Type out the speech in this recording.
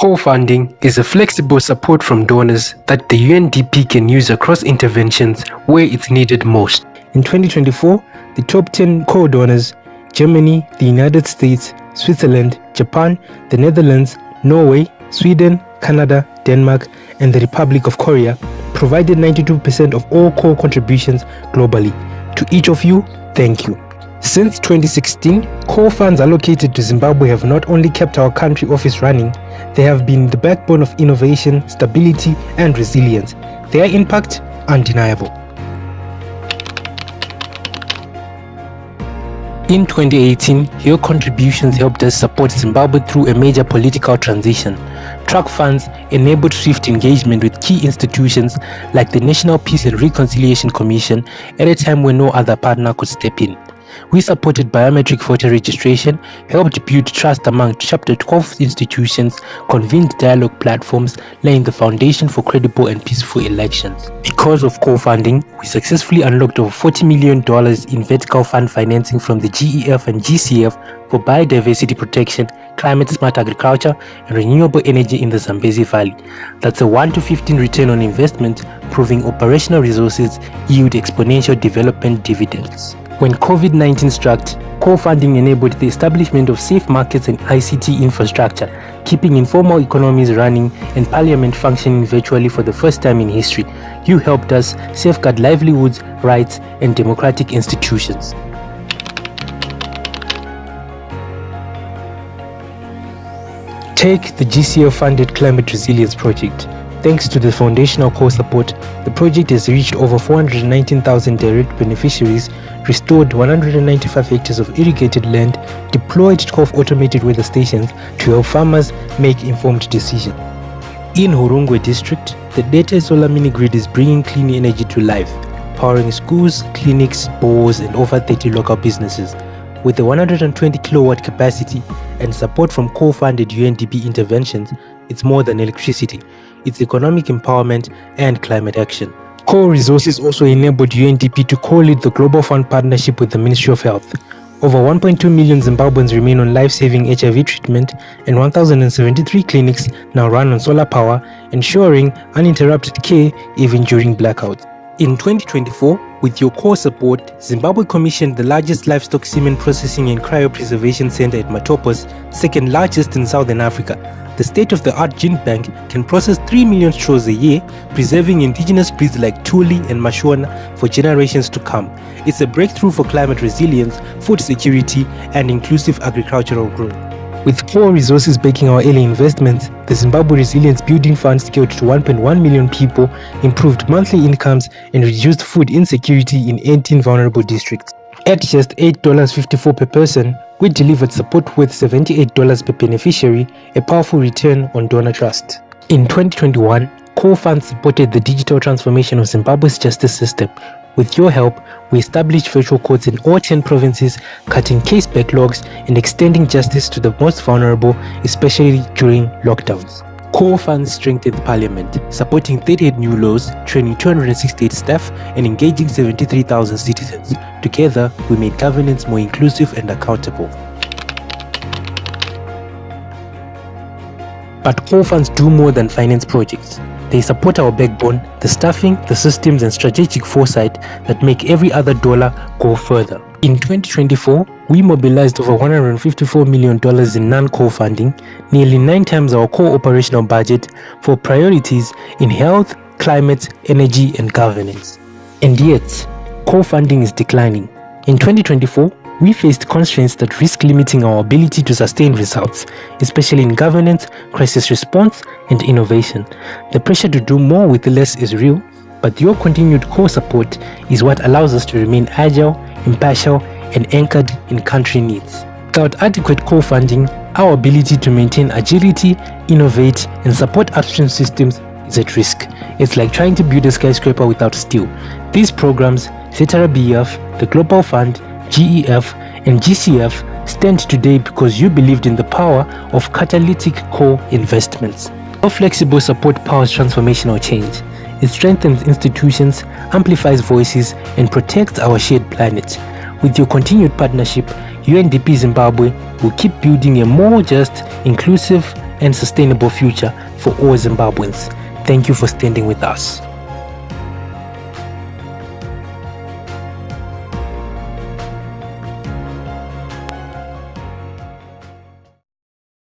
Co-funding is a flexible support from donors that the UNDP can use across interventions where it's needed most. In 2024, the top 10 co-donors, Germany, the United States, Switzerland, Japan, the Netherlands, Norway, Sweden, Canada, Denmark, and the Republic of Korea, provided 92% of all core contributions globally. To each of you, thank you. Since 2016, core funds allocated to Zimbabwe have not only kept our country office running, they have been the backbone of innovation, stability, and resilience. Their impact, undeniable. In 2018, your contributions helped us support Zimbabwe through a major political transition. Track funds enabled swift engagement with key institutions like the National Peace and Reconciliation Commission at a time when no other partner could step in. We supported biometric voter registration, helped build trust among Chapter 12 institutions, convened dialogue platforms, laying the foundation for credible and peaceful elections. Because of co-funding, we successfully unlocked over $40 million in vertical fund financing from the GEF and GCF for biodiversity protection, climate-smart agriculture, and renewable energy in the Zambezi Valley. That's a 1 to 15 return on investment, proving operational resources yield exponential development dividends. When COVID-19 struck, co-funding enabled the establishment of safe markets and ICT infrastructure, keeping informal economies running and parliament functioning virtually for the first time in history. You helped us safeguard livelihoods, rights, and democratic institutions. Take the GCF-funded Climate Resilience Project. Thanks to the foundational core support, the project has reached over 419,000 direct beneficiaries, restored 195 hectares of irrigated land, deployed 12 automated weather stations to help farmers make informed decisions. In Hurungwe district, the Data Solar Mini-Grid is bringing clean energy to life, powering schools, clinics, bores, and over 30 local businesses. With a 120 kilowatt capacity and support from co-funded UNDP interventions, it's more than electricity. It's economic empowerment and climate action. Core Resources also enabled UNDP to co-lead the Global Fund partnership with the Ministry of Health. Over 1.2 million Zimbabweans remain on life-saving HIV treatment, and 1,073 clinics now run on solar power, ensuring uninterrupted care even during blackouts. In 2024, with your core support, Zimbabwe commissioned the largest livestock semen processing and cryopreservation center at Matopos, second largest in Southern Africa. The state-of-the-art gene bank can process 3 million straws a year, preserving indigenous breeds like Tuli and Mashona for generations to come. It's a breakthrough for climate resilience, food security, and inclusive agricultural growth. With Core Resources backing our early investments, the Zimbabwe Resilience Building Fund scaled to 1.1 million people, improved monthly incomes, and reduced food insecurity in 18 vulnerable districts. At just $8.54 per person, we delivered support worth $78 per beneficiary, a powerful return on donor trust. In 2021, Core Funds supported the digital transformation of Zimbabwe's justice system. With your help, we established virtual courts in all 10 provinces, cutting case backlogs and extending justice to the most vulnerable, especially during lockdowns. Core Funds strengthened Parliament, supporting 38 new laws, training 268 staff, and engaging 73,000 citizens. Together, we made governance more inclusive and accountable. But Core Funds do more than finance projects. They support our backbone, the staffing, the systems, and strategic foresight that make every other dollar go further. In 2024, we mobilized over $154 million in non-core funding, nearly 9 times our core operational budget, for priorities in health, climate, energy, and governance. And yet, core funding is declining. In 2024, we faced constraints that risk limiting our ability to sustain results, especially in governance, crisis response, and innovation. The pressure to do more with less is real, but your continued core support is what allows us to remain agile, impartial, and anchored in country needs. Without adequate core funding, our ability to maintain agility, innovate, and support upstream systems is at risk. It's like trying to build a skyscraper without steel. These programs, Cetera BF, the Global Fund, GEF, and GCF stand today because you believed in the power of catalytic core investments. Our flexible support powers transformational change. It strengthens institutions, amplifies voices, and protects our shared planet. With your continued partnership, UNDP Zimbabwe will keep building a more just, inclusive, and sustainable future for all Zimbabweans. Thank you for standing with us.